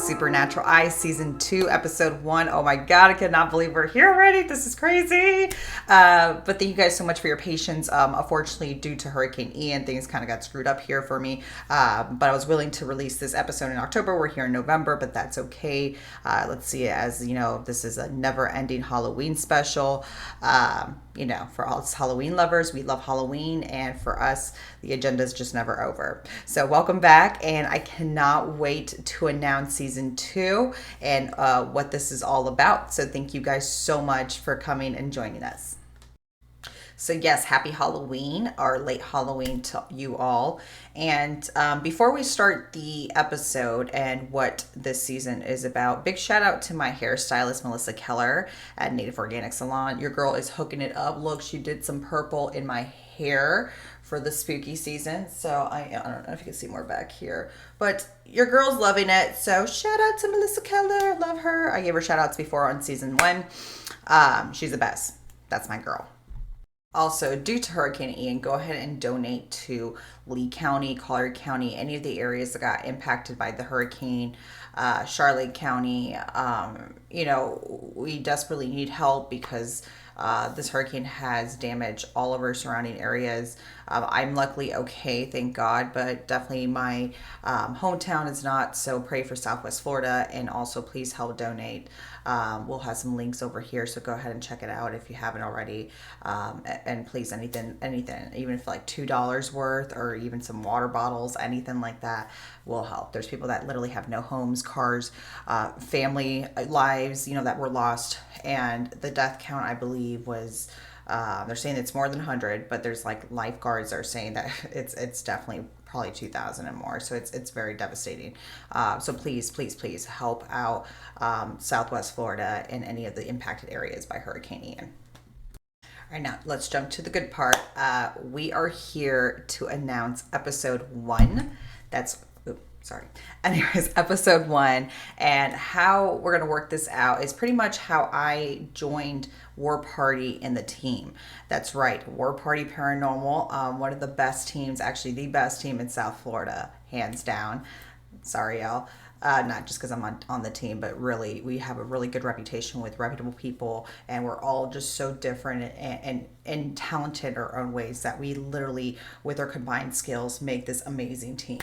Supernatural Eyes Season 2, Episode 1. Oh my God, I cannot believe we're here already. This is crazy. But thank you guys so much for your patience. Unfortunately, due to Hurricane Ian, things kind of got screwed up here for me. But I was willing to release this episode in October. We're here in November, but that's okay. Let's see it as, this is a never-ending Halloween special. For all us Halloween lovers, we love Halloween, and for us, the agenda is just never over. So welcome back, and I cannot wait to announce season 2 and what this is all about. So thank you guys so much for coming and joining us. So yes, happy Halloween or late Halloween to you all. And before we start the episode and what this season is about, big shout out to my hairstylist, Melissa Keller at Native Organic Salon. Your girl is hooking it up. Look, she did some purple in my hair for the spooky season. So I don't know if you can see more back here, but your girl's loving it. So shout out to Melissa Keller. Love her. I gave her shout outs before on season 1. She's the best. That's my girl. Also, due to Hurricane Ian, go ahead and donate to Lee County, Collier County, any of the areas that got impacted by the hurricane, Charlotte County. We desperately need help because this hurricane has damaged all of our surrounding areas. I'm luckily okay, thank God, but definitely my hometown is not, so pray for Southwest Florida, and also please help donate. We'll have some links over here, so go ahead and check it out if you haven't already. And please, anything, even if like $2 worth or even some water bottles, anything like that will help. There's people that literally have no homes, cars, family lives, that were lost. And the death count, I believe, was they're saying it's more than 100, but there's like lifeguards are saying that it's definitely probably 2,000 and more. So it's very devastating. So please help out Southwest Florida and any of the impacted areas by Hurricane Ian. All right, now let's jump to the good part. We are here to announce episode 1. Anyways, episode 1, and how we're going to work this out is pretty much how I joined War Party in the team. That's right, War Party Paranormal, one of the best teams, actually the best team in South Florida, hands down. Sorry, y'all. Not just because I'm on the team, but really we have a really good reputation with reputable people, and we're all just so different and talented in our own ways that we literally, with our combined skills, make this amazing team.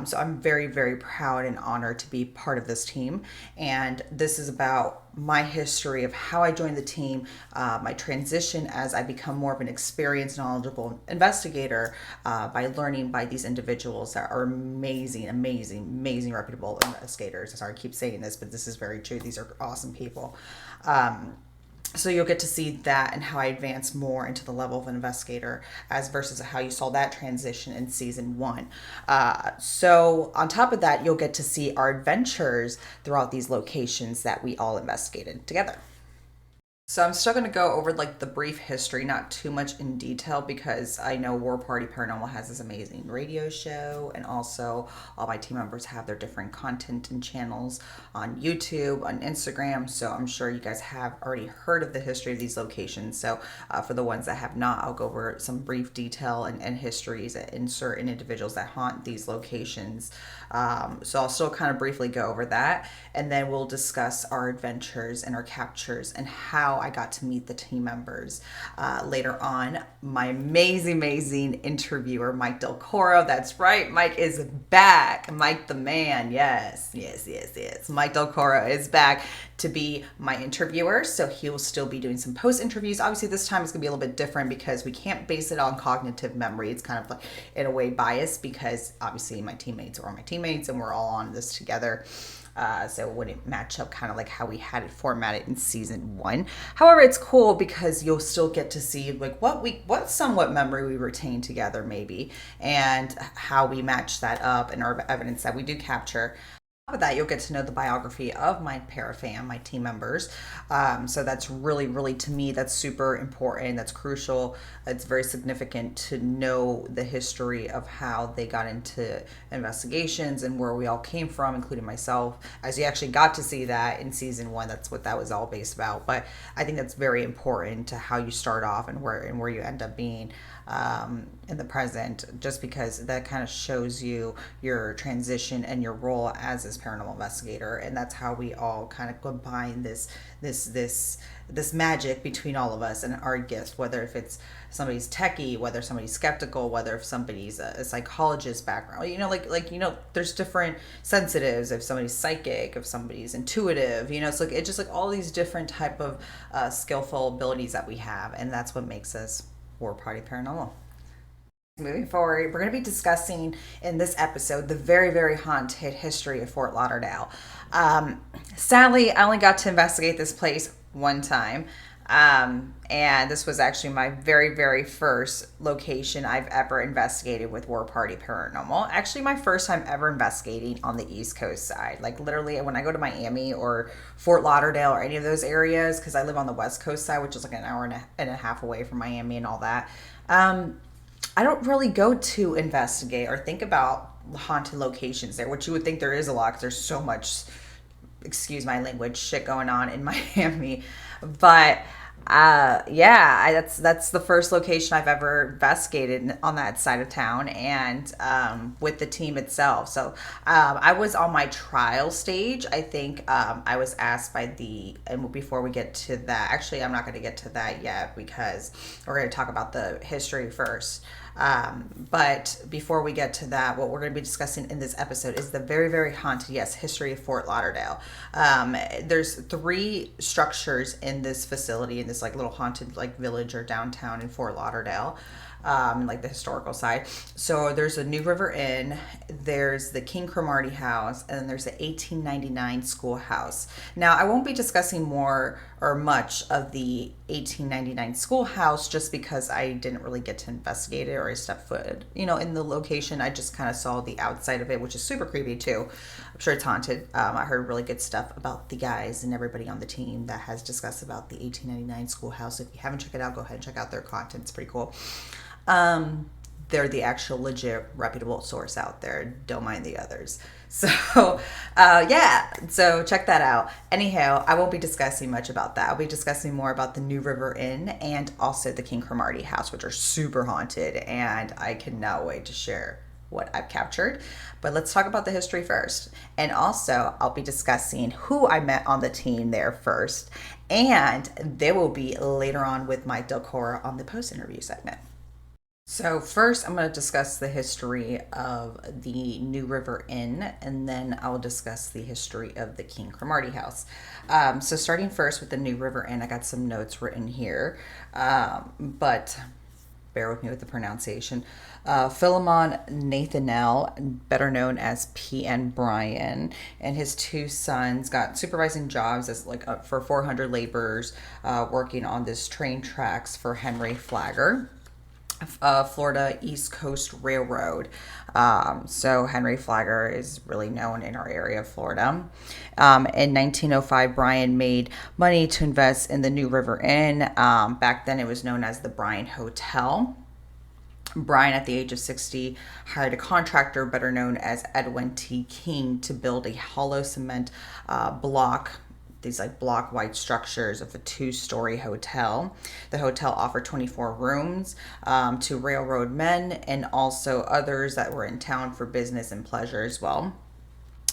So I'm very, very proud and honored to be part of this team. And this is about my history of how I joined the team, my transition as I become more of an experienced, knowledgeable investigator by learning by these individuals that are amazing, reputable investigators. Sorry, I keep saying this, but this is very true. These are awesome people. So you'll get to see that and how I advance more into the level of an investigator as versus how you saw that transition in season 1. So on top of that, you'll get to see our adventures throughout these locations that we all investigated together. So I'm still going to go over like the brief history, not too much in detail, because I know War Party Paranormal has this amazing radio show, and also all my team members have their different content and channels on YouTube, on Instagram. So I'm sure you guys have already heard of the history of these locations. So for the ones that have not, I'll go over some brief detail and histories in certain individuals that haunt these locations. So I'll still kind of briefly go over that, and then we'll discuss our adventures and our captures and how I got to meet the team members. Later on, my amazing interviewer, Mike Del Coro. That's right, Mike is back. Mike the man. Yes. Mike Del Coro is back to be my interviewer. So he will still be doing some post interviews. Obviously, this time it's going to be a little bit different because we can't base it on cognitive memory. It's kind of like, in a way, biased because obviously my teammates are my teammates and we're all on this together. So it wouldn't match up kind of like how we had it formatted in season 1. However, it's cool because you'll still get to see like what somewhat memory we retain together maybe, and how we match that up and our evidence that we do capture. With that, you'll get to know the biography of my parafam, my team members. So that's really, to me, that's super important. That's crucial. It's very significant to know the history of how they got into investigations and where we all came from, including myself. As you actually got to see that in season 1, that's what that was all based about. But I think that's very important to how you start off and where you end up being in the present, just because that kind of shows you your transition and your role as a licensed paranormal investigator, and that's how we all kind of combine this magic between all of us and our gifts. Whether if it's somebody's techie, whether somebody's skeptical, whether if somebody's a psychologist background, there's different sensitives. If somebody's psychic, if somebody's intuitive, it's just like all these different type of skillful abilities that we have, and that's what makes us War Party Paranormal. Moving forward, we're going to be discussing in this episode the very, very haunted history of Fort Lauderdale. Sadly, I only got to investigate this place one time. And this was actually my very, very first location I've ever investigated with War Party Paranormal. Actually, my first time ever investigating on the East Coast side. Like literally when I go to Miami or Fort Lauderdale or any of those areas, because I live on the West Coast side, which is like an hour and a half away from Miami and all that. I don't really go to investigate or think about haunted locations there, which you would think there is a lot because there's so much, excuse my language, shit going on in Miami. But that's the first location I've ever investigated on that side of town, and with the team itself. So I was on my trial stage. I think I was asked and before we get to that, actually I'm not going to get to that yet because we're going to talk about the history first. But before we get to that, what we're going to be discussing in this episode is the very, very haunted, history of Fort Lauderdale. There's 3 structures in this facility, in this like little haunted like village or downtown in Fort Lauderdale. Like the historical side. So there's a New River Inn, there's the King Cromartie House, and then there's the 1899 schoolhouse. Now, I won't be discussing more or much of the 1899 schoolhouse just because I didn't really get to investigate it or I stepped foot, in the location. I just kind of saw the outside of it, which is super creepy too. I'm sure it's haunted. I heard really good stuff about the guys and everybody on the team that has discussed about the 1899 schoolhouse. If you haven't checked it out, go ahead and check out their content. It's pretty cool. They're the actual legit reputable source out there. Don't mind the others. So, so check that out. Anyhow, I won't be discussing much about that. I'll be discussing more about the New River Inn and also the King Cromartie House, which are super haunted, and I cannot wait to share what I've captured. But let's talk about the history first. And also, I'll be discussing who I met on the team there first, and they will be later on with my Coro on the post-interview segment. So first, I'm going to discuss the history of the New River Inn, and then I'll discuss the history of the King Cromartie House. So starting first with the New River Inn, I got some notes written here, but bear with me with the pronunciation. Philemon Nathaniel, better known as P.N. Bryan, and his 2 sons got supervising jobs as for 400 laborers working on this train tracks for Henry Flagler. Florida East Coast Railroad. So Henry Flagler is really known in our area of Florida. In 1905, Bryan made money to invest in the New River Inn. Back then it was known as the Bryan Hotel. Bryan, at the age of 60, hired a contractor better known as Edwin T. King to build a hollow cement block, these like block white structures of a 2-story hotel. The hotel offered 24 rooms to railroad men and also others that were in town for business and pleasure as well.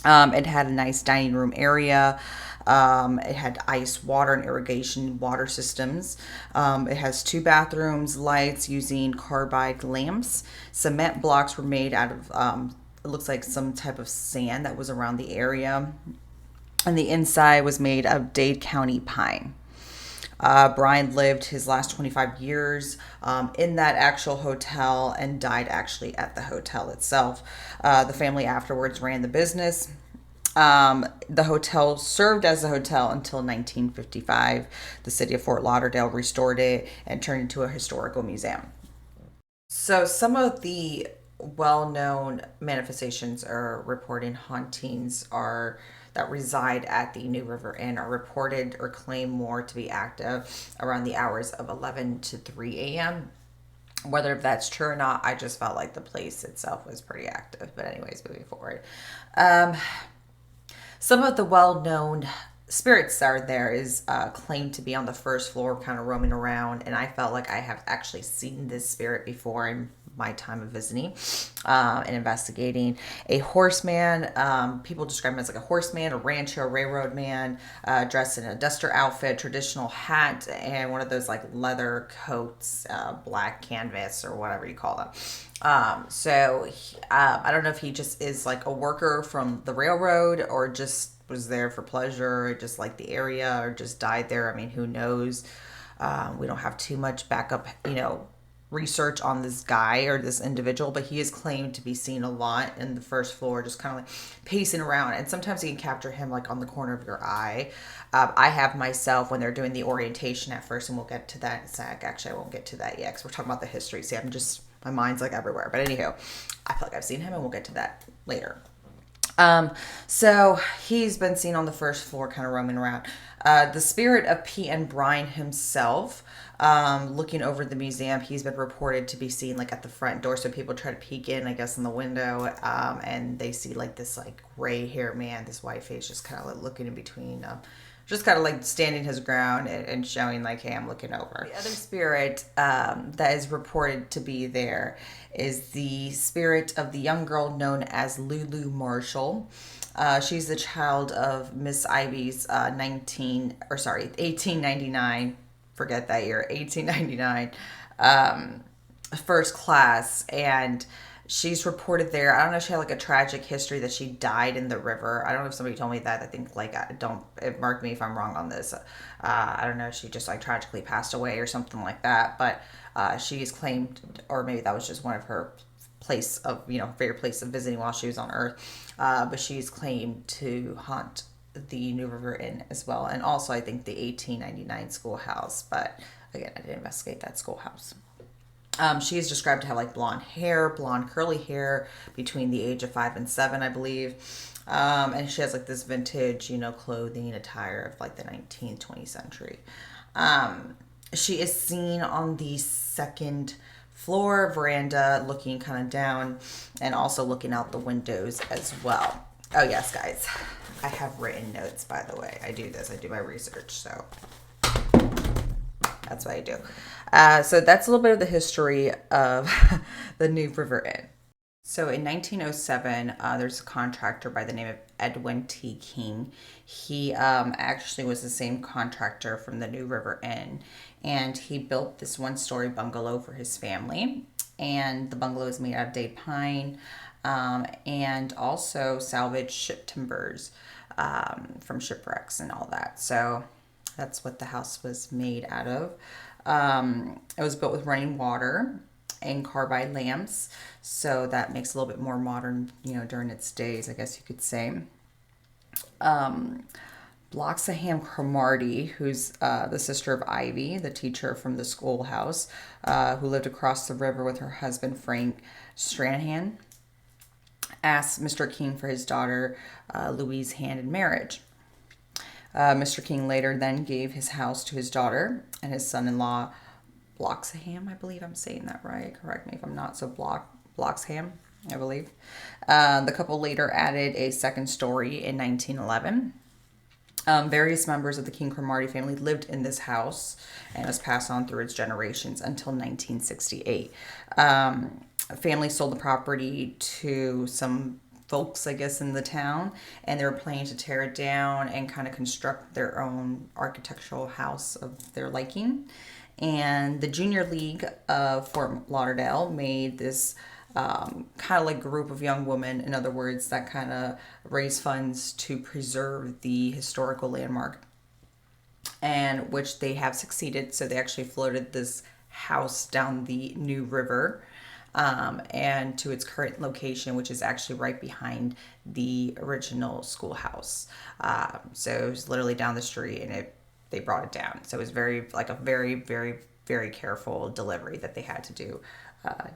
It had a nice dining room area. It had ice, water, and irrigation water systems. It has 2 bathrooms, lights using carbide lamps. Cement blocks were made out of, it looks like some type of sand that was around the area. And the inside was made of Dade County pine. Bryan lived his last 25 years in that actual hotel and died actually at the hotel itself. The family afterwards ran the business. The hotel served as a hotel until 1955. The city of Fort Lauderdale restored it and turned it into a historical museum. So some of the well-known manifestations or reported hauntings that reside at the New River Inn are reported or claimed more to be active around the hours of 11 to 3 a.m. Whether that's true or not, I just felt like the place itself was pretty active. But anyways, moving forward. Some of the well-known spirits that are there is claimed to be on the first floor kind of roaming around, and I felt like I have actually seen this spirit before in my time of visiting and investigating. A horseman, people describe him as like a horseman, a rancher, a railroad man, dressed in a duster outfit, traditional hat, and one of those like leather coats, black canvas or whatever you call them. I don't know if he just is like a worker from the railroad or just was there for pleasure, or just like the area, or just died there. I mean, who knows? We don't have too much backup, research on this guy or this individual, but he is claimed to be seen a lot in the first floor, just kind of like pacing around. And sometimes you can capture him like on the corner of your eye. I have myself when they're doing the orientation at first, and we'll get to that in a sec. Actually, I won't get to that yet because we're talking about the history. See, my mind's like everywhere. But anyhow, I feel like I've seen him, and we'll get to that later. So he's been seen on the first floor, kind of roaming around. The spirit of P.N. Bryan himself, looking over the museum, he's been reported to be seen like at the front door. So people try to peek in, I guess, in the window, and they see like this like gray hair man, this white face, just kind of like looking in between, just kind of like standing his ground and showing like, hey, I'm looking over. The other spirit that is reported to be there is the spirit of the young girl known as Lulu Marshall. She's the child of Miss Ivy's 1899, forget that year, 1899, first class, and she's reported there. I don't know if she had like a tragic history that she died in the river. I don't know if somebody told me that. I think like mark me if I'm wrong on this. I don't know if she just like tragically passed away or something like that. But she is claimed, or maybe that was just one of her favorite place of visiting while she was on Earth. But she's claimed to haunt the New River Inn as well, and also I think the 1899 schoolhouse. But again, I didn't investigate that schoolhouse. She is described to have like blonde curly hair between the age of 5 and 7, I believe. And she has like this vintage, clothing attire of like the 19th, 20th century. She is seen on the second floor veranda looking kind of down and also looking out the windows as well. Oh yes, guys, I have written notes, by the way. I do my research, so that's what I do. So that's a little bit of the history of the New River Inn. So in 1907, there's a contractor by the name of Edwin T. King. He actually was the same contractor from the New River Inn, and he built this one-story bungalow for his family. And the bungalow is made out of date pine, and also salvaged ship timbers from shipwrecks and all that. So that's what the house was made out of. It was built with running water and carbide lamps, so that makes it a little bit more modern, during its days, I guess you could say. Bloxham Cromartie, who's the sister of Ivy, the teacher from the schoolhouse, who lived across the river with her husband, Frank Stranahan, asked Mr. King for his daughter, Louise's hand in marriage. Mr. King later then gave his house to his daughter and his son-in-law, Bloxham, I believe I'm saying that right. Correct me if I'm not. So Bloxham, I believe. The couple later added a second story in 1911. Various members of the King Cromartie family lived in this house and was passed on through its generations until 1968. Family sold the property to some folks, I guess, in the town, and they were planning to tear it down and kind of construct their own architectural house of their liking. And the Junior League of Fort Lauderdale made this kind of like group of young women, in other words, that kind of raise funds to preserve the historical landmark, and which they have succeeded. So they actually floated this house down the New River, and to its current location, which is actually right behind the original schoolhouse. So it was literally down the street, and they brought it down. So it was very, very, very careful delivery that they had to do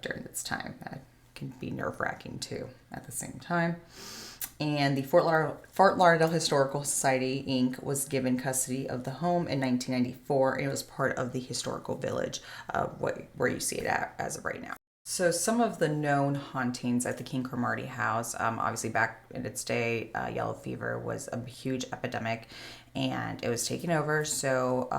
during this time. That can be nerve-wracking too at the same time. And the Fort Lauderdale Historical Society, Inc. was given custody of the home in 1994, and it was part of the historical village where you see it at as of right now. So some of the known hauntings at the King Cromartie house, obviously back in its day, yellow fever was a huge epidemic, and it was taken over. So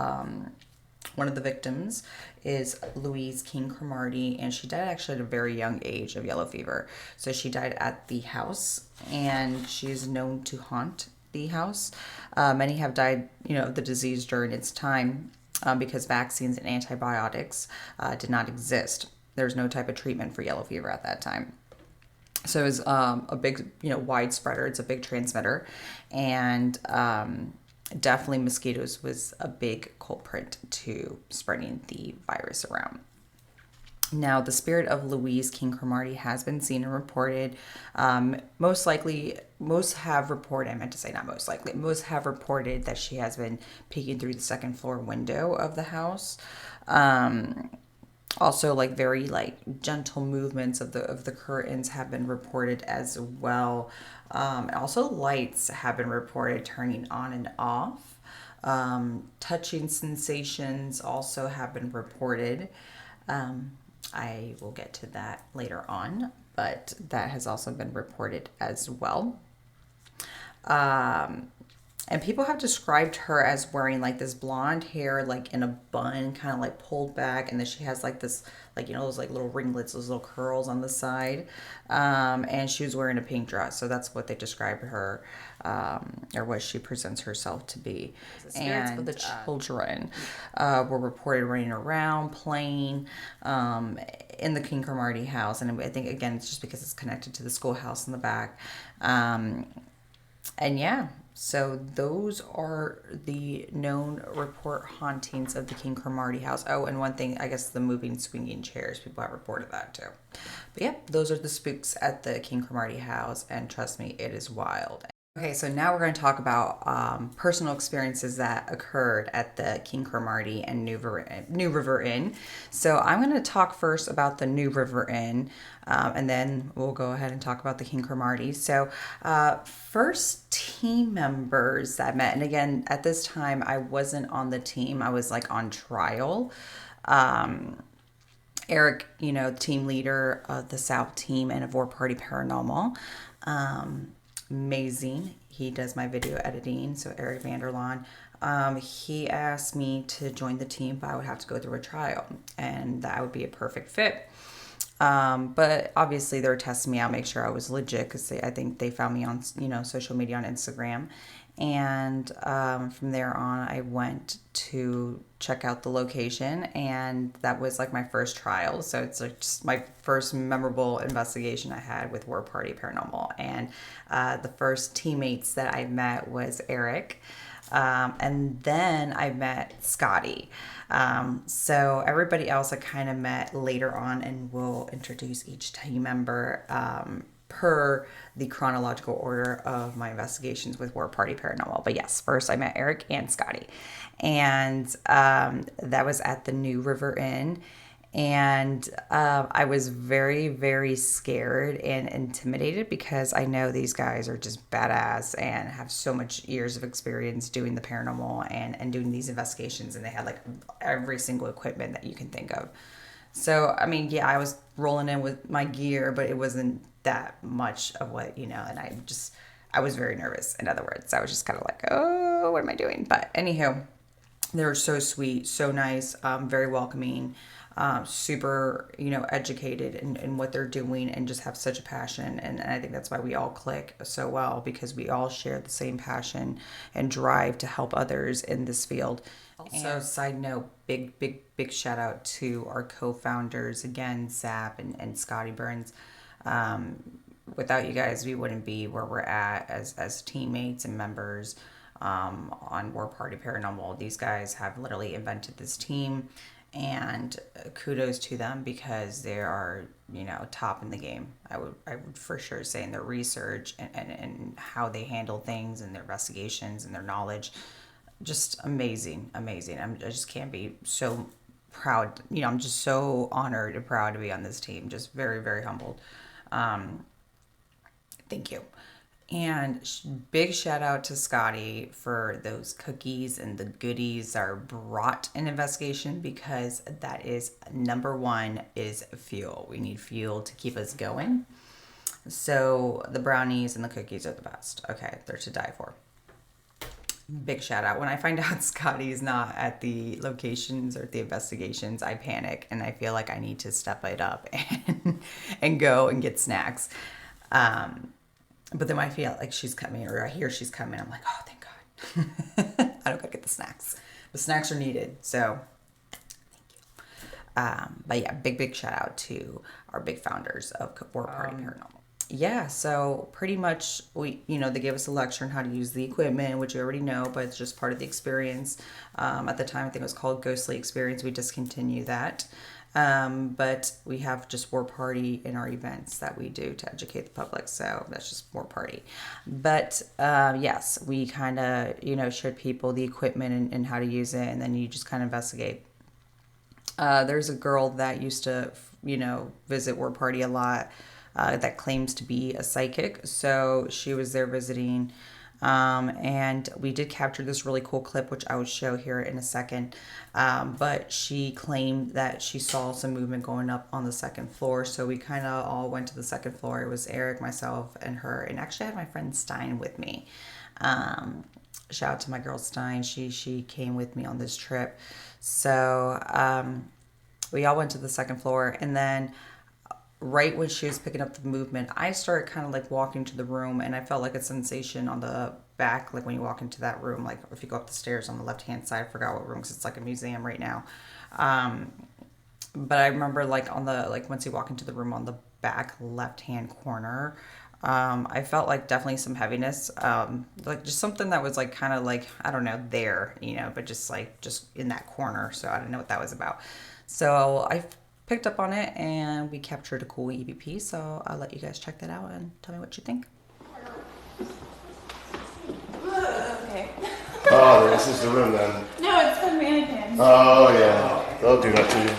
One of the victims is Louise King Cromartie, and she died actually at a very young age of yellow fever. So she died at the house, and she is known to haunt the house. Many have died, of the disease during its time because vaccines and antibiotics did not exist. There was no type of treatment for yellow fever at that time. So it was a big, wide spreader. It's a big transmitter. And definitely mosquitoes was a big culprit to spreading the virus around. Now, the spirit of Louise King Cromartie has been seen and reported. Most have reported, I meant to say not most likely, most have reported that she has been peeking through the second floor window of the house. Also, very gentle movements of the curtains have been reported as well. Also, lights have been reported turning on and off. Touching sensations also have been reported. I will get to that later on, but that has also been reported as well. And people have described her as wearing this blonde hair, in a bun, kind of pulled back. And then she has this, those little ringlets, those little curls on the side. And she was wearing a pink dress. So that's what they described her, or what she presents herself to be. The spirits of the children were reported running around, playing in the King Cromartie house. And I think, again, it's just because it's connected to the schoolhouse in the back. And yeah. So those are the known report hauntings of the King Cromartie house. Oh, and one thing, I guess the moving swinging chairs, people have reported that too. But yeah, those are the spooks at the King Cromartie house, and trust me, it is wild. Okay, so now we're going to talk about personal experiences that occurred at the King Cromartie and New River Inn. So I'm going to talk first about the New River Inn, and then we'll go ahead and talk about the King Cromartie. So first team members that met, and again, at this time, I wasn't on the team. I was on trial. Eric, team leader of the South team and of War Party Paranormal. Amazing. He does my video editing. So Eric Vanderlaan, he asked me to join the team, but I would have to go through a trial, and that would be a perfect fit. But obviously they're testing me out, make sure I was legit, because I think they found me on, social media on Instagram. And from there on, I went to check out the location, and that was my first trial. So it's just my first memorable investigation I had with War Party Paranormal. And the first teammates that I met was Eric. And then I met Scottie. So everybody else I kind of met later on, and we'll introduce each team member per the chronological order of my investigations with War Party Paranormal. But yes, first I met Eric and Scottie. And that was at the New River Inn. And I was very, very scared and intimidated, because I know these guys are just badass and have so much years of experience doing the paranormal and doing these investigations. And they had every single equipment that you can think of. So, I mean, yeah, I was rolling in with my gear, but it wasn't that much of what, and I was very nervous, in other words. I was just kind of oh, what am I doing? But anywho, they were so sweet, so nice, very welcoming, super, educated in what they're doing, and just have such a passion. And I think that's why we all click so well, because we all share the same passion and drive to help others in this field. Also, side note, big shout out to our co-founders, again, Zap and Scottie Burns. Without you guys, we wouldn't be where we're at as teammates and members on War Party Paranormal. These guys have literally invented this team, and kudos to them, because they are, top in the game. I would for sure say, in their research and how they handle things, and their investigations and their knowledge. Just amazing. I just can't be so proud. I'm just so honored and proud to be on this team. Just very, very humbled. Thank you. And big shout out to Scottie for those cookies and the goodies that are brought in investigation, because that is number one, is fuel. We need fuel to keep us going. So the brownies and the cookies are the best. Okay, they're to die for. Big shout out. When I find out Scotty's not at the locations or the investigations, I panic and I feel like I need to step it up and go and get snacks. But then when I feel like she's coming or I hear she's coming, I'm like, oh, thank God. I don't gotta get the snacks. The snacks are needed. So but yeah, big shout out to our big founders of War Party Paranormal. Yeah, so pretty much they gave us a lecture on how to use the equipment, which you already know, but it's just part of the experience. At the time, I think it was called Ghostly Experience. We discontinued that. But we have just War Party in our events that we do to educate the public. So that's just War Party. But yes, we kind of, showed people the equipment and how to use it, and then you just kind of investigate. There's a girl that used to, visit War Party a lot. That claims to be a psychic. So she was there visiting. And we did capture this really cool clip, which I will show here in a second. But she claimed that she saw some movement going up on the second floor. So we kind of all went to the second floor. It was Eric, myself, and her. And actually I had my friend Stein with me. Shout out to my girl Stein. She came with me on this trip. So we all went to the second floor. And then right when she was picking up the movement, I started kind of like walking to the room, and I felt like a sensation on the back, like when you walk into that room, like if you go up the stairs on the left-hand side, I forgot what room, because it's like a museum right now. But I remember like once you walk into the room on the back left-hand corner, I felt like definitely some heaviness, like just something that was like kind of like, I don't know, there, but just in that corner. So I didn't know what that was about. So I picked up on it and we captured a cool EVP. So I'll let you guys check that out and tell me what you think. Okay. Oh, this is the room then. No, it's the mannequins. Oh yeah, they'll do that to you.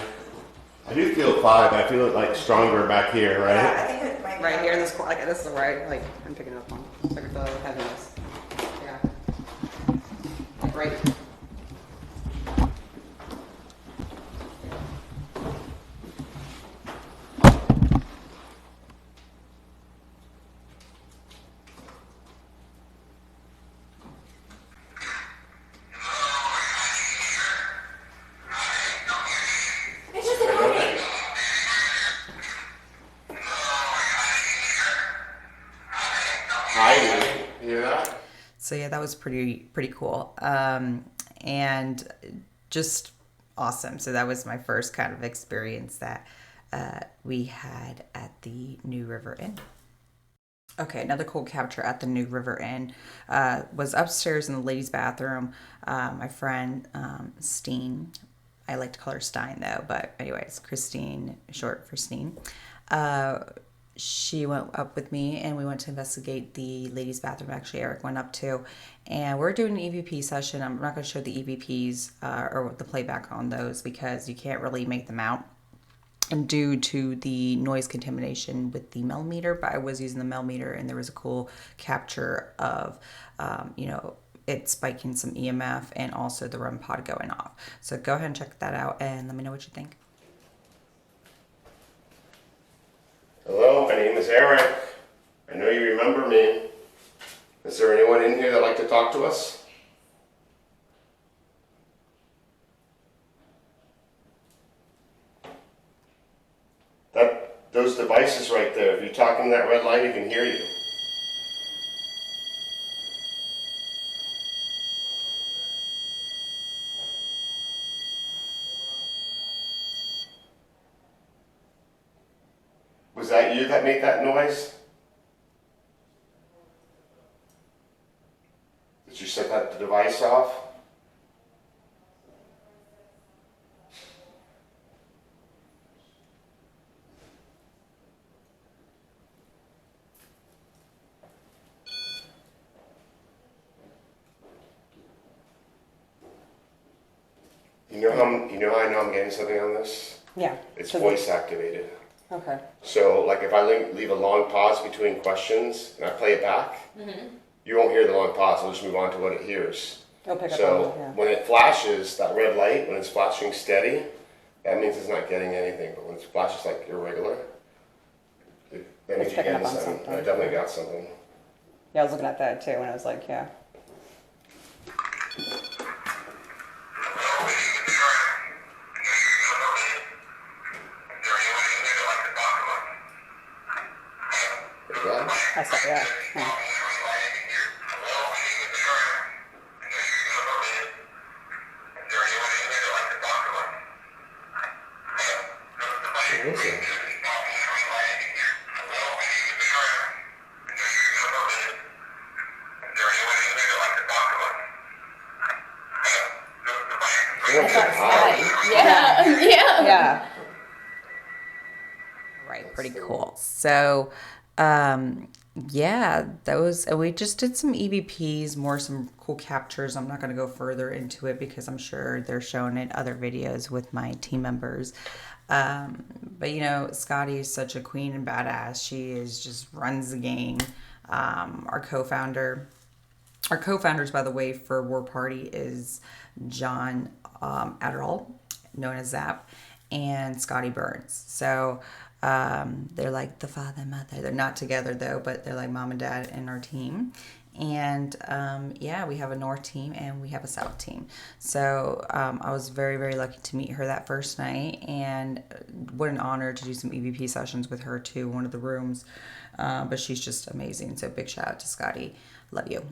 I do feel 5. I feel it like stronger back here, right? Yeah, I think it might right here in this corner, like this is right, like I'm picking up on. So I can feel the heaviness. Yeah. Like right. So yeah, that was pretty cool, and just awesome. So that was my first kind of experience that we had at the New River Inn. Okay, another cool capture at the New River Inn was upstairs in the ladies' bathroom. My friend Steen, I like to call her Stein though, but anyways, Christine, short for Steen. She went up with me and we went to investigate the ladies' bathroom. Actually, Eric went up too. And we're doing an EVP session. I'm not going to show the EVPs or the playback on those because you can't really make them out. And due to the noise contamination with the millimeter, but I was using the millimeter and there was a cool capture of, it spiking some EMF and also the REM pod going off. So go ahead and check that out and let me know what you think. Hello, my name is Eric. I know you remember me. Is there anyone in here that'd like to talk to us? Those devices right there, if you're talking that red light, he can hear you. Was that you that made that noise? Did you set that device off? You know how I know I'm getting something on this? Yeah. It's voice activated. Okay. So, like, if I leave a long pause between questions and I play it back, you won't hear the long pause. I'll just move on to what it hears. I'll pick up So, on it, yeah. when it flashes, that red light, when it's flashing steady, that means it's not getting anything. But when it flashes like irregular, that means you're getting something. I definitely got something. Yeah, I was looking at that too when I was like, yeah. saw, yeah. Yeah. What is it? Yeah. Right, pretty cool. So, yeah, those, and we just did some EVPs, some cool captures. I'm not going to go further into it because I'm sure they're shown in other videos with my team members. But you know, Scottie is such a queen and badass. She is just runs the game. Our co-founders, by the way, for War Party is John Adderall, known as Zap, and Scottie Burns. So they're like the father and mother. They're not together though, but they're like mom and dad in our team. And yeah, we have a North team and we have a South team. So I was very, very lucky to meet her that first night. And what an honor to do some EVP sessions with her too, one of the rooms. But she's just amazing. So big shout out to Scottie. Love you.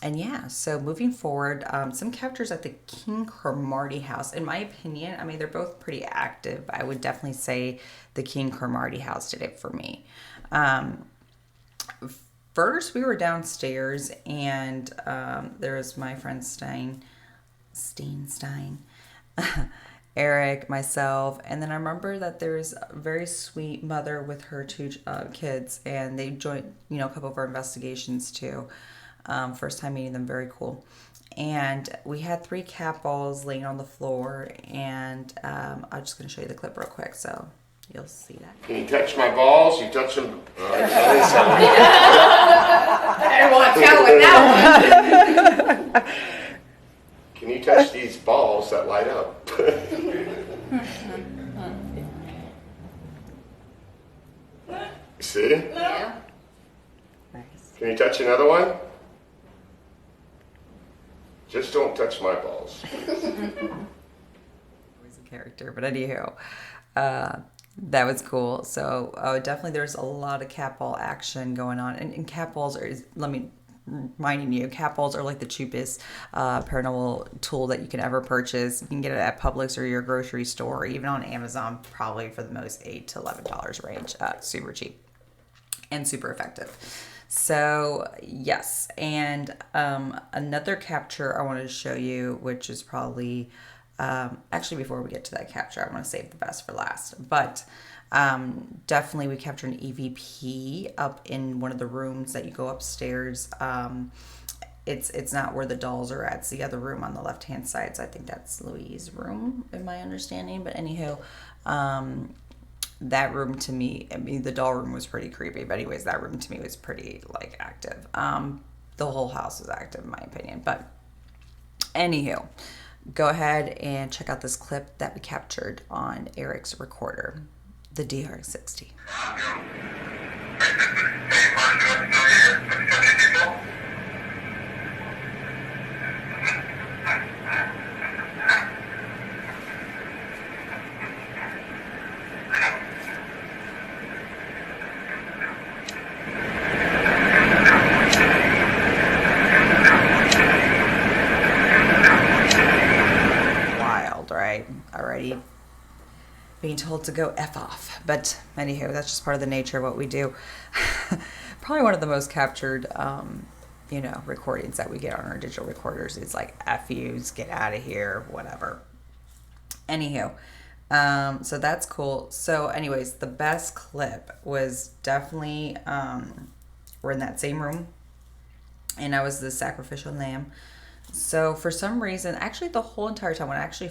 And yeah, so moving forward, some captures at the King Cromartie house. In my opinion, I mean, they're both pretty active. I would definitely say the King Cromartie house did it for me. First, we were downstairs, and there was my friend Stein, Eric, myself, and then I remember that there's a very sweet mother with her two kids, and they joined, you know, a couple of our investigations too. First time meeting them, very cool. And we had 3 cat balls laying on the floor, and I'm just going to show you the clip real quick, so you'll see that. Can you touch my balls? You touch them. I didn't want to tell with that one. Can you touch these balls that light up? See? Yeah. Nice. Can you touch another one? Just don't touch my balls. Always a character, but anywho, that was cool. So definitely there's a lot of cat ball action going on, and cat balls are, let me reminding you, cat balls are like the cheapest paranormal tool that you can ever purchase. You can get it at Publix or your grocery store, or even on Amazon, probably for the most $8 to $11 range. Super cheap and super effective. So yes, and another capture I wanted to show you, which is probably actually before we get to that capture, I want to save the best for last. But definitely we captured an EVP up in one of the rooms that you go upstairs. It's not where the dolls are at. It's the other room on the left hand side. So I think that's Louise's room, in my understanding. But anywho, that room to me, I mean, the doll room was pretty creepy, but anyways, that room to me was pretty like active. The whole house was active in my opinion, but anywho, go ahead and check out this clip that we captured on Eric's recorder, the DR60. Already being told to go F off. But anywho, that's just part of the nature of what we do. Probably one of the most captured, recordings that we get on our digital recorders is like F yous, get out of here, whatever. Anywho, so that's cool. So anyways, the best clip was definitely, we're in that same room, and I was the sacrificial lamb. So for some reason, actually the whole entire time when I actually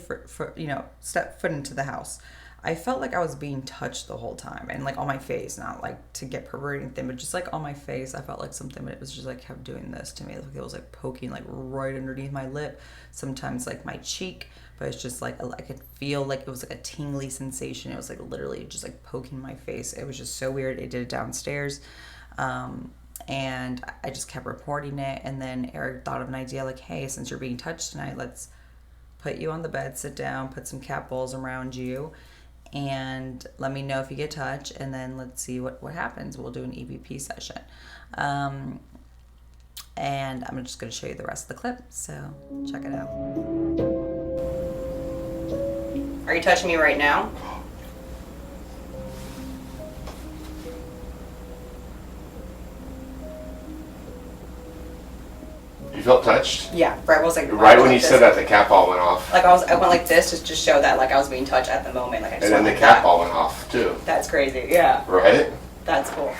stepped foot into the house, I felt like I was being touched the whole time, and like on my face, not like to get perverted or anything, but just like on my face, I felt like something, but it was just like kept doing this to me. Like it was like poking like right underneath my lip, sometimes like my cheek, but it's just like I could feel like it was like a tingly sensation. It was like literally just like poking my face. It was just so weird. It did it downstairs. And I just kept reporting it, and then Eric thought of an idea like, hey, since you're being touched tonight, let's put you on the bed, sit down, put some cat balls around you, and let me know if you get touch, and then let's see what happens. We'll do an EVP session. And I'm just going to show you the rest of the clip, so check it out. Are you touching me right now? You felt touched? Yeah, right. I was like, Right when you said that, the cat ball went off. Like I went like this just to show that like I was being touched at the moment. Like I just And then went the like cat that. ball went off too. That's crazy. Yeah, Right? that's cool.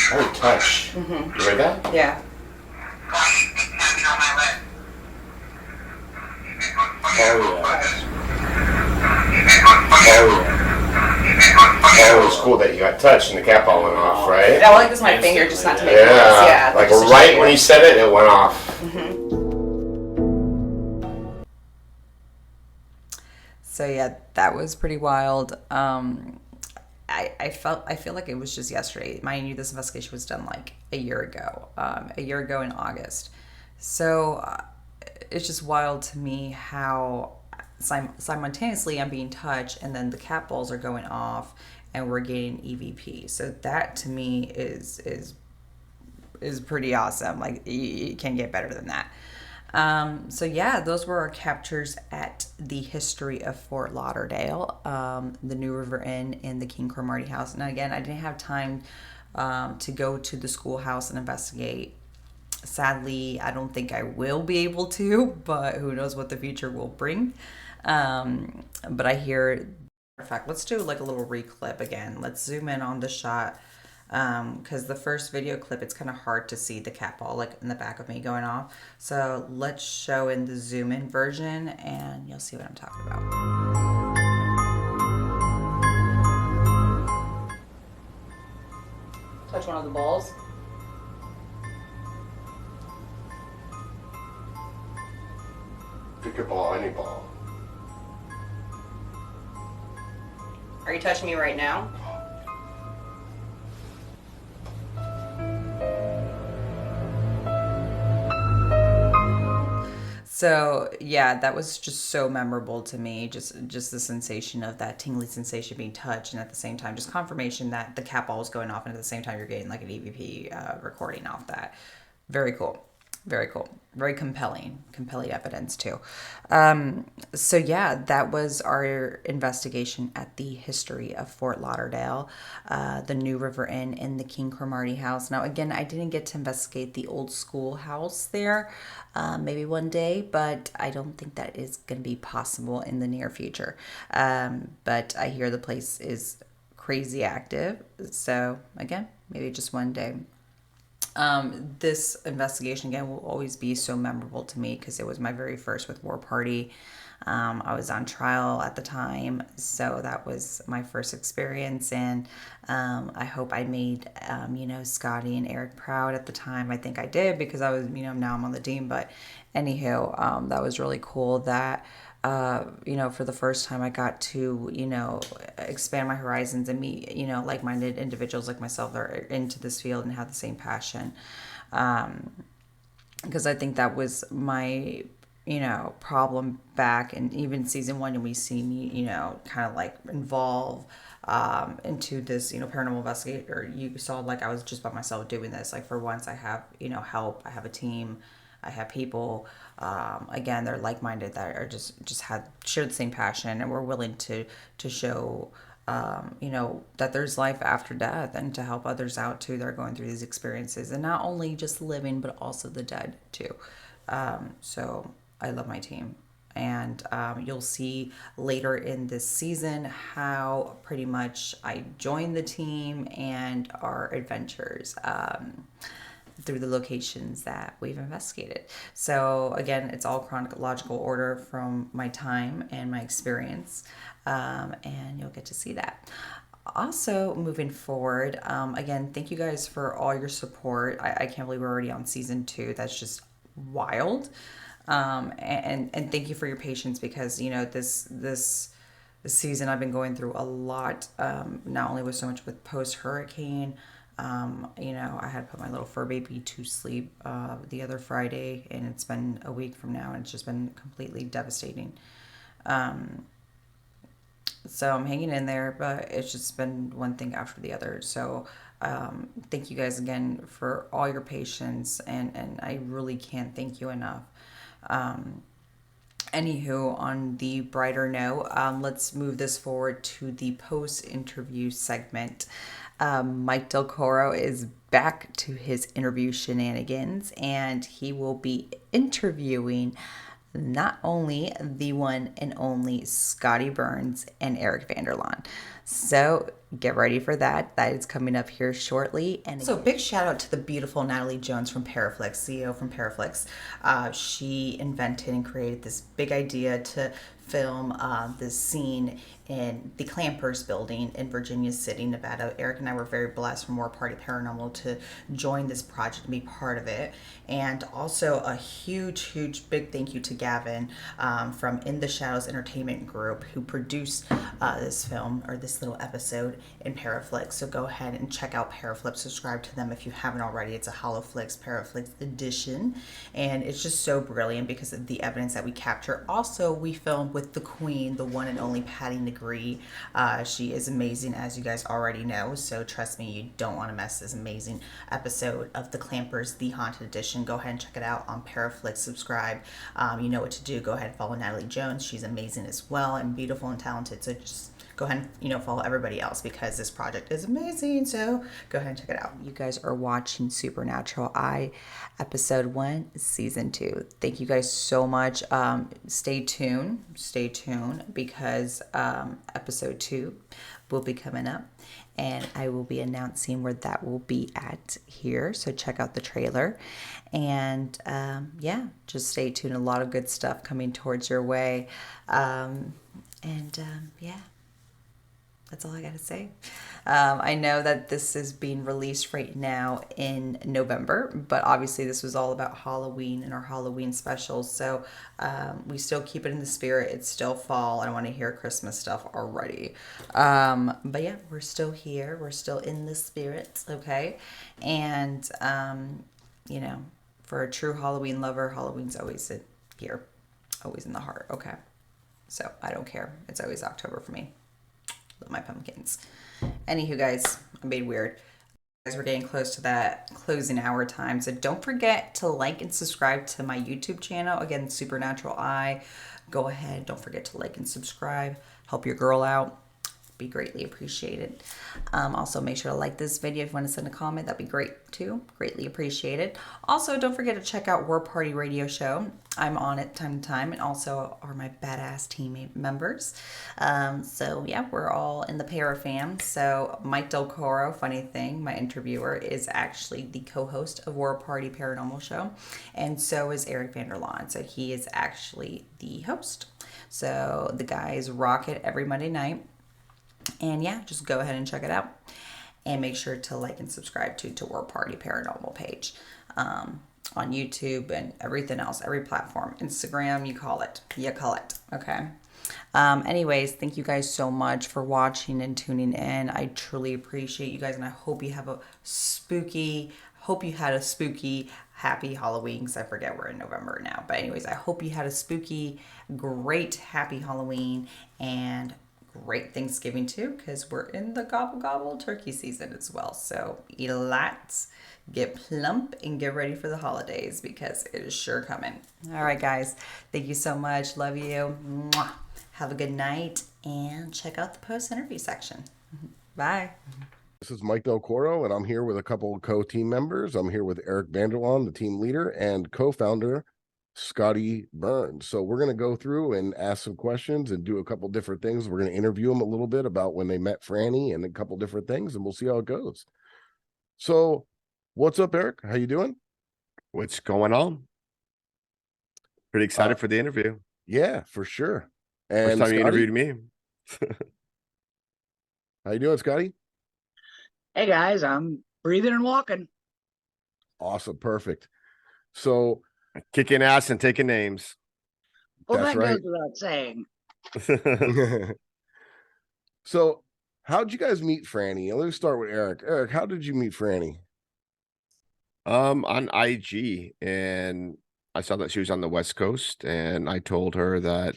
Oh, touch. You heard that? Yeah. Oh it was cool that you got touched and the cat ball went off, right? I went like this with my finger just not to make noise. Yeah, Yeah. like just to right show when you said it, it went off. So yeah, that was pretty wild. I feel like it was just yesterday. Mind you, this investigation was done like a year ago in August. So it's just wild to me how simultaneously I'm being touched, and then the cat balls are going off, and we're getting EVP. So that to me is pretty awesome. Like you can't get better than that. So yeah, those were our captures at the History of Fort Lauderdale, the New River Inn, and the King Cromartie House. And again, I didn't have time to go to the schoolhouse and investigate. Sadly, I don't think I will be able to, but who knows what the future will bring. But I hear, in fact, let's do like a little reclip again. Let's zoom in on the shot. Because the first video clip, it's kind of hard to see the cat ball like in the back of me going off. So let's show in the zoom in version, and you'll see what I'm talking about. Touch one of the balls. Pick a ball, any ball. Are you touching me right now? So yeah, that was just so memorable to me. Just the sensation of that tingly sensation being touched, and at the same time, just confirmation that the cat ball was going off, and at the same time, you're getting like an EVP recording off that. Very cool. Very cool. Very compelling evidence too. So yeah, that was our investigation at the History of Fort Lauderdale, the New River Inn, and the King Cromartie House. Now again, I didn't get to investigate the old schoolhouse there, maybe one day, but I don't think that is going to be possible in the near future. But I hear the place is crazy active. So again, maybe just one day. This investigation again will always be so memorable to me because it was my very first with War Party. I was on trial at the time, so that was my first experience, and I hope I made Scottie and Eric proud at the time. I think I did because I was now I'm on the team. But anywho, that was really cool that for the first time I got to expand my horizons and meet like-minded individuals like myself that are into this field and have the same passion, because I think that was my problem back in even season 1, and we see me kind of like involve into this paranormal investigator. You saw like I was just by myself doing this. Like for once I have help, I have a team, I have people, again, they're like-minded that are just share the same passion, and we're willing to show that there's life after death, and to help others out too that are going through these experiences, and not only just living but also the dead too. So I love my team, and you'll see later in this season how pretty much I joined the team and our adventures through the locations that we've investigated. So again, it's all chronological order from my time and my experience, and you'll get to see that. Also, moving forward, again, thank you guys for all your support. I can't believe we're already on season 2. That's just wild. And thank you for your patience, because this season I've been going through a lot, not only with so much with post hurricane, You know, I had to put my little fur baby to sleep the other Friday, and it's been a week from now, and it's just been completely devastating. So I'm hanging in there, but it's just been one thing after the other. So thank you guys again for all your patience, and I really can't thank you enough. Anywho, on the brighter note, let's move this forward to the post-interview segment. Mike Del Coro is back to his interview shenanigans, and he will be interviewing not only the one and only Scottie Burns and Eric Vanderlaan. So get ready for that. That is coming up here shortly. And so big shout out to the beautiful Natalie Jones from Paraflix, CEO from Paraflix. She invented and created this big idea to film this scene in the Clampers building in Virginia City, Nevada. Eric and I were very blessed from War Party Paranormal to join this project and be part of it. And also a huge big thank you to Gavin from In the Shadows Entertainment Group, who produced this film, or this little episode, in Paraflix. So go ahead and check out Paraflix. Subscribe to them if you haven't already. It's a Holoflix Paraflix edition, and it's just so brilliant because of the evidence that we capture. Also, we filmed with the queen, the one and only Patty Negree. She is amazing, as you guys already know, so trust me, you don't want to miss this amazing episode of The Clampers, The Haunted Edition. Go ahead and check it out on Paraflix. Subscribe. You know what to do. Go ahead and follow Natalie Jones. She's amazing as well, and beautiful and talented. So just go ahead and follow everybody else, because this project is amazing. So go ahead and check it out. You guys are watching Supernatural Eye, episode 1, season 2. Thank you guys so much. Stay tuned, because episode 2 will be coming up, and I will be announcing where that will be at here. So check out the trailer, and yeah, just stay tuned. A lot of good stuff coming towards your way. Yeah, that's all I gotta say. I know that this is being released right now in November, but obviously this was all about Halloween and our Halloween specials. So we still keep it in the spirit. It's still fall. I don't want to hear Christmas stuff already. But yeah, we're still here. We're still in the spirit. Okay. And, for a true Halloween lover, Halloween's always here, always in the heart. Okay. So I don't care. It's always October for me. Love my pumpkins. Anywho, guys, I'm being weird. Guys, we're getting close to that closing hour time, so don't forget to like and subscribe to my YouTube channel. Again, Supernatural Eye. Go ahead, don't forget to like and subscribe. Help your girl out. Be greatly appreciated. Also, make sure to like this video. If you want to send a comment, that'd be great too. Greatly appreciated. Also, don't forget to check out War Party Radio Show. I'm on it time to time, and also are my badass teammate members. So yeah, we're all in the Para fam. So Mike Del Coro, funny thing, my interviewer, is actually the co-host of War Party Paranormal Show, and so is Eric Vanderlaan. So he is actually the host. So the guys rock it every Monday night. And yeah, just go ahead and check it out. And make sure to like and subscribe to War Party Paranormal page on YouTube and everything else, every platform. Instagram, you call it. Okay. Anyways, thank you guys so much for watching and tuning in. I truly appreciate you guys, and I hope you have had a spooky, happy Halloween, because I forget we're in November now. But anyways, I hope you had a spooky, great, happy Halloween, and great Thanksgiving too, because we're in the gobble gobble turkey season as well. So eat a lot, get plump, and get ready for the holidays, because it is sure coming. All right, guys, thank you so much. Love you. Mwah. Have a good night, and check out the post-interview section. Bye. This is Mike Del Coro, and I'm here with a couple of co-team members. I'm here with Eric Vanderlaan, the team leader, and co-founder Scottie Burns. So we're going to go through and ask some questions and do a couple different things. We're going to interview them a little bit about when they met Franny and a couple different things, and we'll see how it goes. So what's up, Eric? How you doing? What's going on? Pretty excited for the interview. Yeah, for sure. And First time you Scottie, interviewed me. how you doing, Scottie? Hey guys, I'm breathing and walking. Awesome. Perfect. So Kicking ass and taking names. Well, that's that right. goes without saying. So How'd you guys meet Franny? Let me start with Eric. Eric, how did you meet Franny? On IG, and I saw that she was on the West Coast, and I told her that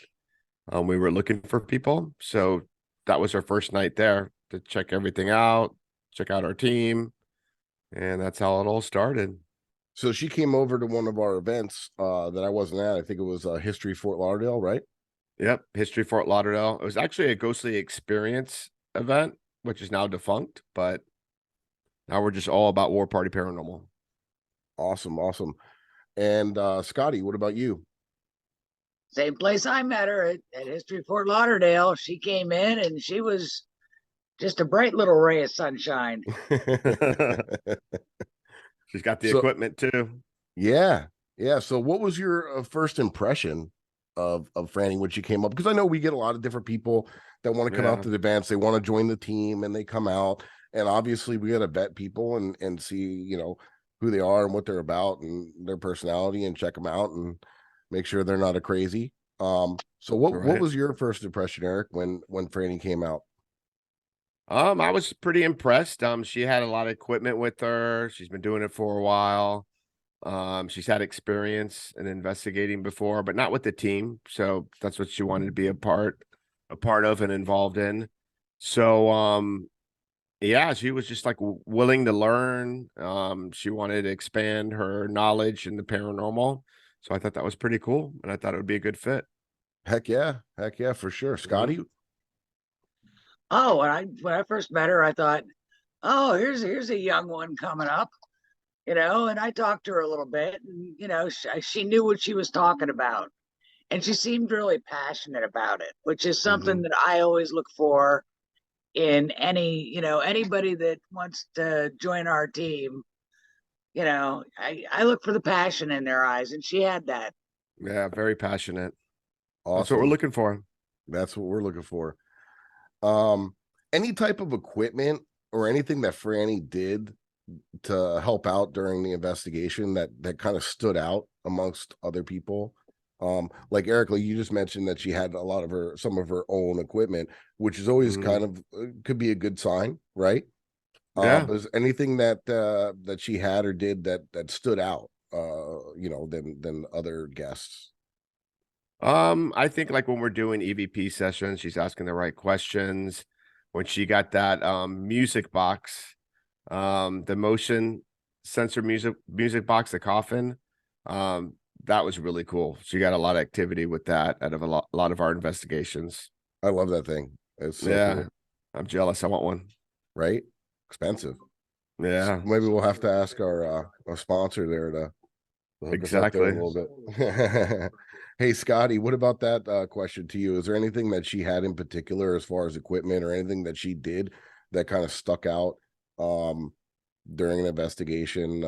we were looking for people. So that was our first night there to check everything out, check out our team, and that's how it all started. So she came over to one of our events that I wasn't at. I think it was History Fort Lauderdale, right? Yep, History Fort Lauderdale. It was actually a ghostly experience event, which is now defunct, but now we're just all about War Party Paranormal. Awesome, awesome. And Scottie, what about you? Same place I met her at History Fort Lauderdale. She came in and she was just a bright little ray of sunshine. She's got the So equipment too. yeah, yeah. So what was your first impression of Franny when she came up? Because I know we get a lot of different people that want to come out Yeah, to the events. They want to join the team, and they come out. And obviously, we got to vet people and see, who they are and what they're about and their personality, and check them out and make sure they're not a crazy. So what right. was your first impression, Eric, when Franny came out? I was pretty impressed. She had a lot of equipment with her. She's been doing it for a while. She's had experience in investigating before, but not with the team. So that's what she wanted to be a part of and involved in. So, yeah, she was just like willing to learn. She wanted to expand her knowledge in the paranormal. So I thought that was pretty cool, and I thought it would be a good fit. Heck yeah, for sure. Mhm. Scottie, Oh, when I first met her, I thought, oh, here's a young one coming up, and I talked to her a little bit, and she knew what she was talking about, and she seemed really passionate about it, which is something Mhm. that I always look for in anybody that wants to join our team. I look for the passion in their eyes, and she had that. Yeah, very passionate. That's what we're awesome. looking for. That's what we're looking for. Um, any type of equipment or anything that Franny did to help out during the investigation that kind of stood out amongst other people. Like Eric, like you just mentioned that she had some of her own equipment, which is always Mhm. kind of could be a good sign, right? Yeah. But is anything that she had or did that stood out, than other guests? I think like when we're doing EVP sessions, she's asking the right questions. When she got that music box, the motion sensor music box, the coffin, that was really cool. She got a lot of activity with that out of a lot of our investigations. I love that thing. It's so Yeah, cool, I'm jealous. I want one. right? Expensive. So Yeah, maybe we'll have to ask our sponsor there to hook us up there a exactly. little bit. Hey, Scottie, what about that question to you? Is there anything that she had in particular as far as equipment or anything that she did that kind of stuck out um, during an investigation?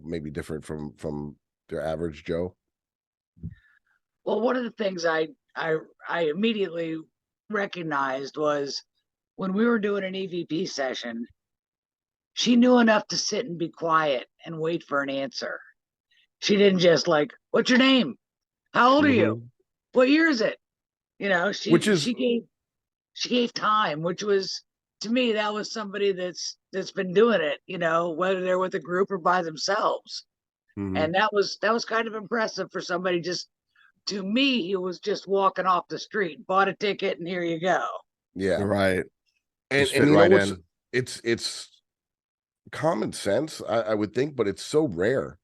Maybe different from their average Joe. Well, one of the things I immediately recognized was when we were doing an EVP session, she knew enough to sit and be quiet and wait for an answer. She didn't just like, "What's your name? How old are you? Hmm. What year is it?" Which She is she gave time, which was, to me, that was somebody that's been doing it, whether they're with a group or by themselves. Hmm. And that was kind of impressive for somebody. Just to me, he was just walking off the street, bought a ticket, and here you go. yeah, Right. and Just and fit you know right what's in. it's common sense, I would think, but it's so rare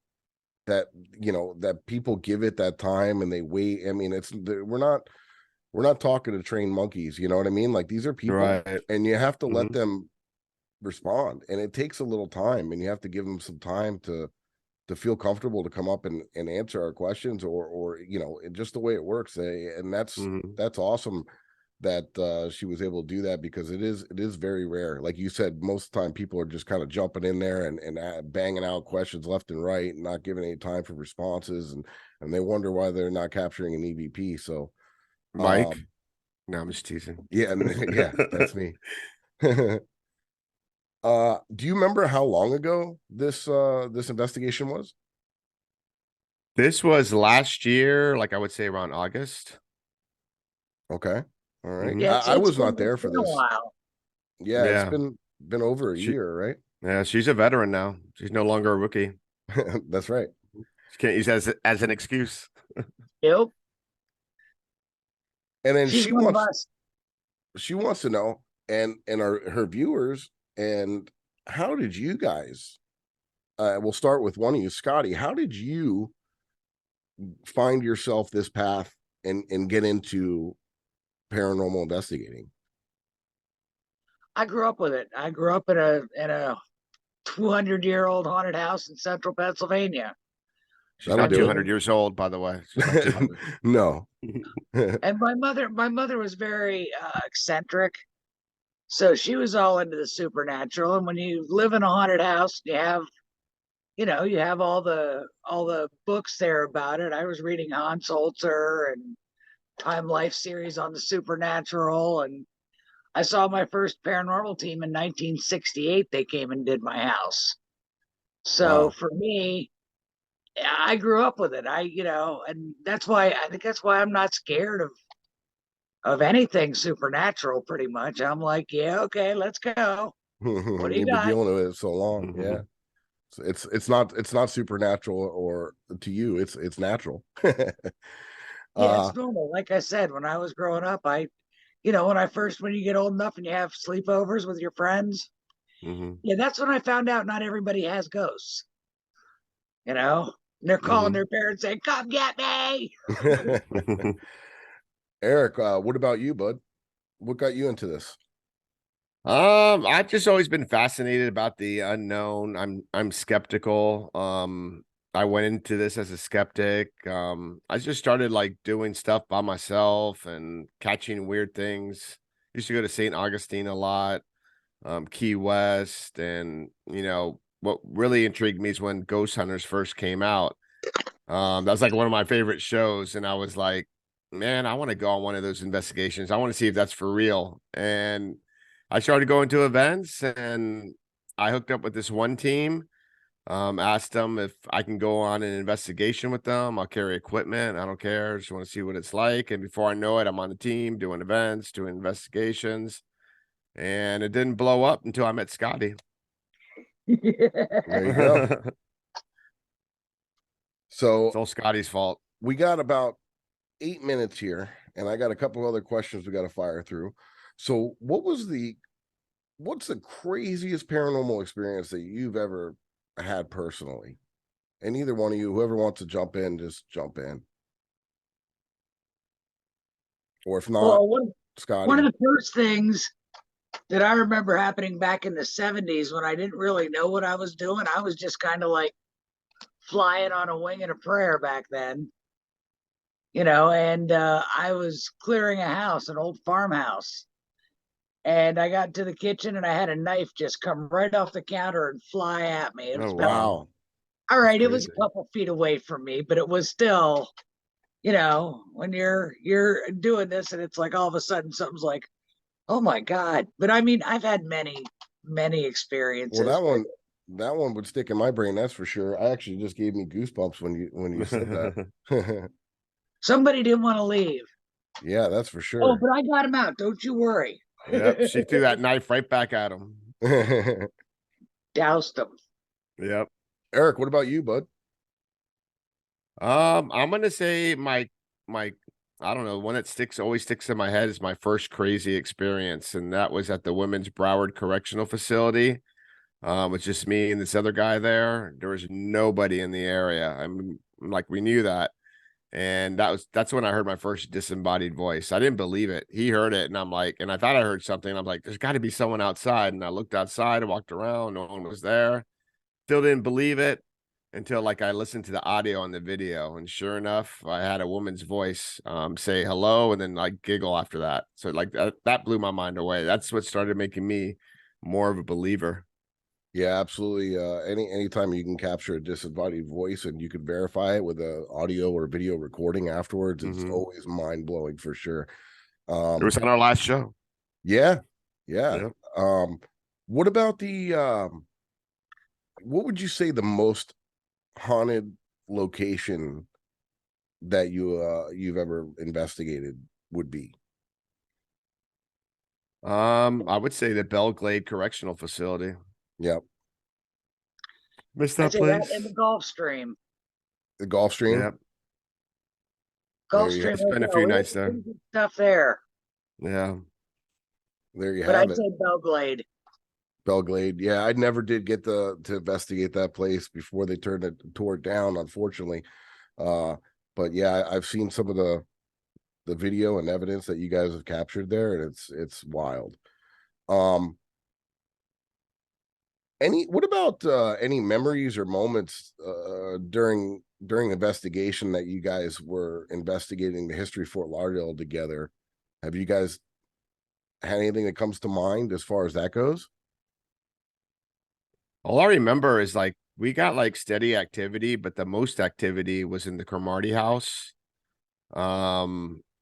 that that people give it that time and they wait. I mean, we're not talking to trained monkeys, you know what I mean? Like these are people, Right. and you have to let Hmm. them respond, and it takes a little time, and you have to give them some time to feel comfortable to come up and answer our questions, or just the way it works. And Hmm. that's awesome that she was able to do that, because it is very rare. Like you said, most of the time people are just kind of jumping in there and banging out questions left and right and not giving any time for responses, and they wonder why they're not capturing an EVP. So Mike. um No, I'm just teasing. yeah, yeah, that's me. Do you remember how long ago this investigation was? This was last year, like I would say around August. Okay, all right. Hmm. Yeah, I was not there it's for been a this. while. Yeah, it's Yeah. been over a She year, right? yeah, she's a veteran now. She's no longer a rookie. That's right. She can't use as an excuse. Yep. And then She's one of us. she wants to know, and her viewers, and how did you guys? We'll start with one of you, Scottie. How did you find yourself this path and get into paranormal investigating? I grew up with it. I grew up in a 200-year-old haunted house in central Pennsylvania. She's That'll not do 200 years old, by the way. She's not it. 200. No. And my mother was very eccentric. So she was all into the supernatural. And when you live in a haunted house, you have all the books there about it. I was reading Hans Holzer and Time Life series on the supernatural, and I saw my first paranormal team in 1968. They came and did my house. So Wow. for me, I grew up with it. And that's why I think that's why I'm not scared of anything supernatural. Pretty much, I'm like, yeah, okay, let's go. What do you You've been got? dealing with it so long. Yeah. Mhm. It's not supernatural or to you, it's natural. Yeah, uh it's normal. Like I said, when I was growing up, when you get old enough and you have sleepovers with your friends, Mhm. yeah, that's when I found out not everybody has ghosts. You know, and they're calling Mhm. their parents saying, "Come get me." Eric, what about you, bud? What got you into this? I've just always been fascinated about the unknown. I'm skeptical. I went into this as a skeptic. I just started like doing stuff by myself and catching weird things. Used to go to St. Augustine a lot, Key West, and what really intrigued me is when Ghost Hunters first came out. That was like one of my favorite shows, and I was like, man, I want to go on one of those investigations. I want to see if that's for real. And I started going to events, and I hooked up with this one team. Asked them if I can go on an investigation with them. I'll carry equipment. I don't care. Just want to see what it's like. And before I know it, I'm on the team doing events, doing investigations. And it didn't blow up until I met Scottie. There you go. It's So all Scottie's fault. we got about 8 minutes here, and I got a couple other questions we got to fire through. So what's the craziest paranormal experience that you've ever had personally? And either one of you, whoever wants to jump in, just jump in. Or if not, Well, one of Scottie. the first things that I remember happening back in the 70s when I didn't really know what I was doing, I was just kind of like flying on a wing and a prayer back then, and I was clearing a house, an old farmhouse. And I got to the kitchen and I had a knife just come right off the counter and fly at me. It Oh was about, wow, Wow. all that's right, it was crazy. a couple feet away from me, but it was still, when you're doing this and it's like all of a sudden something's like, oh my God. But I mean, I've had many Well, experiences that with one that one would stick in my brain, that's for sure. I actually just gave me goosebumps when you said that. somebody didn't want to leave. Yeah, that's for Oh, sure. but I got him out. Don't you worry. Yep, she threw that knife right back at him. Doused him. Yep. Eric, what about you, bud? I'm gonna say my I don't know, one that always sticks in my head is my first crazy experience, and that was at the Women's Broward Correctional Facility. It's just me and this other guy there. There was nobody in the area. I mean, like we knew that. And that's when I heard my first disembodied voice. I didn't believe it. He heard it, and I'm like, and I thought I heard something. I'm like, there's got to be someone outside. And I looked outside, I walked around, no one was there. Still didn't believe it until like I listened to the audio and the video, and sure enough, I had a woman's voice say hello and then like giggle after that. So like that blew my mind away. That's what started making me more of a believer. Yeah, absolutely. Anytime you can capture a disembodied voice and you could verify it with a audio or video recording afterwards, it's Hmm. always mind blowing for sure. It was on our last show. Yeah, yeah. Yep. What about what would you say the most haunted location that you've ever investigated would be? I would say the Belglade Correctional Facility. Yep. Missed I'd that say that in place. the Gulf Stream. The Gulf Stream. Yep. There Gulf you Stream Spent a Hotel. few We had nights some there. pretty good stuff there. Yeah. there you But have I'd it. say Belglade. Belglade. Yeah, I never did get to investigate that place before they tore it down, unfortunately. But yeah, I've seen some of the video and evidence that you guys have captured there, and it's wild. What about any memories or moments during investigation that you guys were investigating the history of Fort Lauderdale together? Have you guys had anything that comes to mind as far as that goes? All I remember is like we got like steady activity, but the most activity was in the Cromartie house.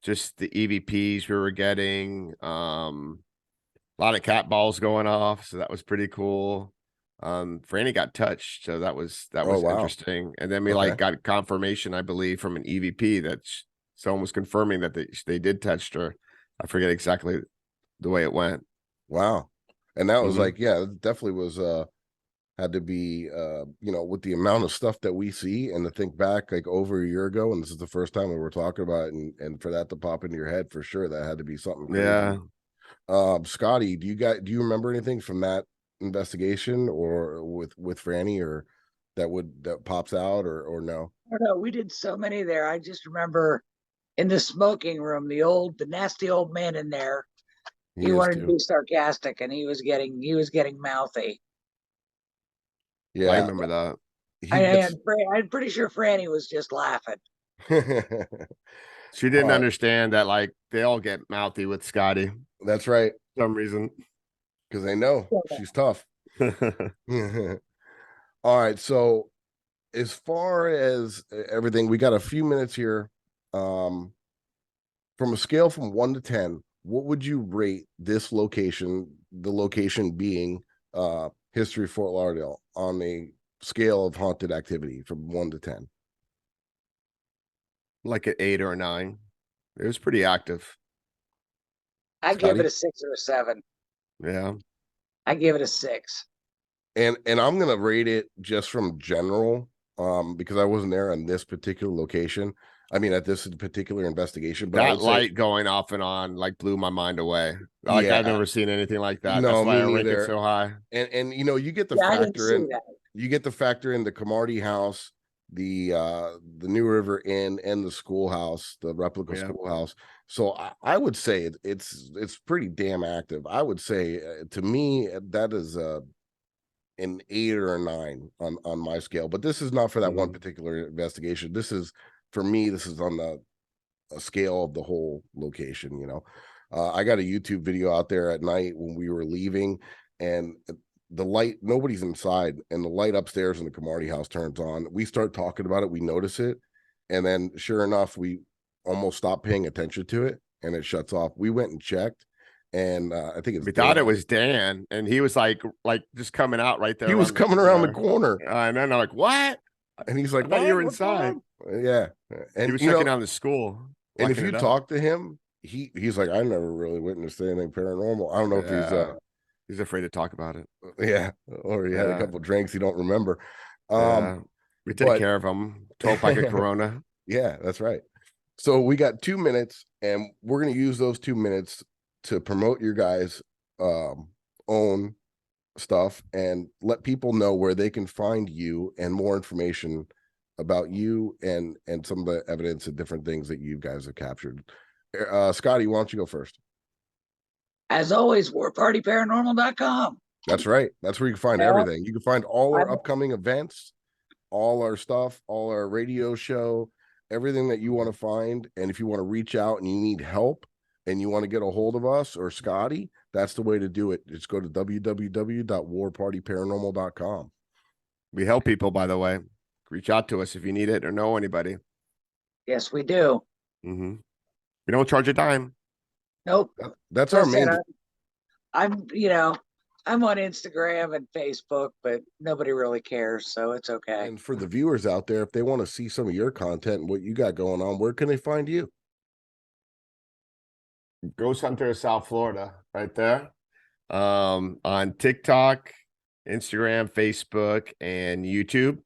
Just the EVPs we were getting, a lot of cat balls going off, so that was pretty cool. Franny got touched, so that was Oh wow. interesting. And then we Okay. like got confirmation, I believe, from an EVP that someone was confirming that they did touch her. I forget exactly the way it went. Wow. And that was Mhm. like, yeah, it definitely was had to be with the amount of stuff that we see, and to think back like over a year ago, and this is the first time we were talking about it, and for that to pop into your head, for sure that had to be something Yeah. crazy. Scottie, do you remember anything from that investigation or with Franny, or that pops out, or no? I don't know. We did so many there. I just remember in the smoking room, the nasty old man in there. He He is wanted to too. be sarcastic, and he was getting mouthy. I Yeah. remember that. He gets I'm pretty sure Franny was just laughing. She didn't uh, understand that like they all get mouthy with Scotty that's right, for some reason. because they know she's tough. All right, so as far as everything, we got a few minutes here. Um, from a scale from 1 to 10, what would you rate this location? The location being History Fort Lauderdale, on a scale of haunted activity from 1 to 10. Like an 8 or a 9. It was pretty active. I give it Scotty, a 6 or a 7. Yeah. I give it a 6. and I'm gonna rate it just from general, because I wasn't there on this particular location. I mean, at this particular investigation, but I That would say, light going off and on like blew my mind away. Like I've yeah, never seen anything like that. That's no, why me I rank it neither. so high. And you get the Yeah, I didn't factor see in, that. the Cromartie house, the New River Inn, and the schoolhouse, the replica Yeah. schoolhouse. So I would say it's pretty damn active. I would say, to me, that is an 8 or a 9 on my scale. But this is not for that one Mhm. particular investigation. This is, for me, this is on a scale of the whole location. I got a YouTube video out there at night when we were leaving, and the light, nobody's inside, and the light upstairs in the Cromartie house turns on. We start talking about it, we notice it, and then sure enough, we almost stopped paying attention to it, and it shuts off. We went and checked, and I think it's We thought it Dan. was Dan, and he was like just coming out right there He was around the coming around the corner. corner, And then I'm like, what? and he's I like, thought you "What? were What's going inside. on?" Yeah, He and was checking on the school, and if locking you it up. talk to him, he's like, "I never really witnessed anything paranormal." I don't know if he's Yeah. He's afraid to talk about it. yeah, or he had a Yeah. couple drinks he don't remember. Yeah. We take But care of him. 12-pack of Corona. yeah, that's right. So we got 2 minutes, and we're gonna use those 2 minutes to promote your guys' own stuff and let people know where they can find you and more information about you and some of the evidence and different things that you guys have captured. Scottie, why don't you go first? As always, warpartyparanormal.com. That's right. That's where you can find Yeah, everything. You can find all our I'm, upcoming events, all our stuff, all our radio show, everything that you want to find. And if you want to reach out and you need help and you want to get a hold of us or Scottie, that's the way to do it. Just go to www.warpartyparanormal.com. We help people, by the way. Reach out to us if you need it or know anybody. yes, we do. We don't charge a dime. Nope. That's As our I said, main. I'm on Instagram and Facebook, but nobody really cares, so it's okay. And for the viewers out there, if they want to see some of your content and what you got going on, where can they find you? Ghost Hunter of South Florida, right there. On TikTok, Instagram, Facebook, and YouTube.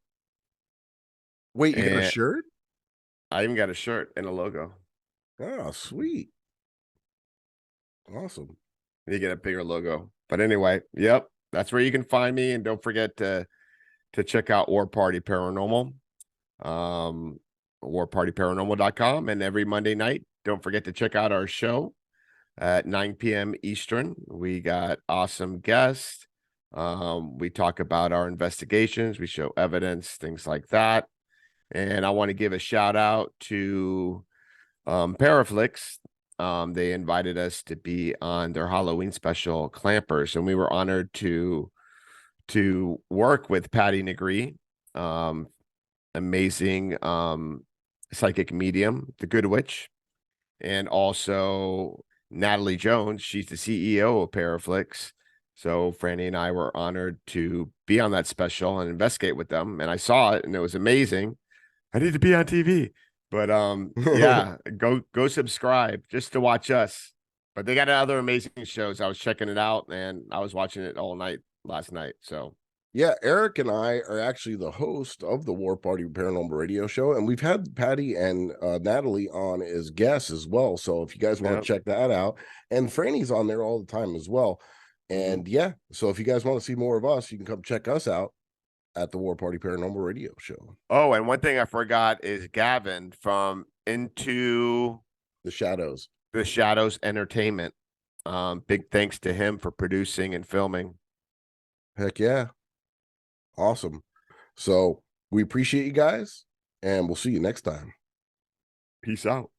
Wait, you got a And shirt? I even got a shirt and a logo. Oh, sweet. Awesome. You get a bigger logo. But anyway, yep, that's where you can find me. And don't forget to check out War Party Paranormal. warpartyparanormal.com. And every Monday night, don't forget to check out our show at 9 p.m. Eastern. We got awesome guests. We talk about our investigations, we show evidence, things like that. And I want to give a shout out to Paraflix. They invited us to be on their Halloween special, Clampers, and we were honored to work with Patty Negree, amazing psychic medium, the Good Witch, and also Natalie Jones. She's the CEO of Paraflix. So Franny and I were honored to be on that special and investigate with them. And I saw it and it was amazing. I need to be on TV. But yeah, go subscribe just to watch us. But they got other amazing shows. I was checking it out and I was watching it all night last night. So Yeah, Eric and I are actually the host of the War Party Paranormal Radio Show, and we've had Patty and Natalie on as guests as well. So if you guys want to check that out, and Franny's on there all the time as well. And yeah, so if you guys want to see more of us, you can come check us out at the War Party Paranormal Radio Show. Oh, and one thing I forgot is Gavin from Into the Shadows Entertainment. Big thanks to him for producing and filming. Heck yeah. Awesome. So we appreciate you guys, and we'll see you next time. Peace out.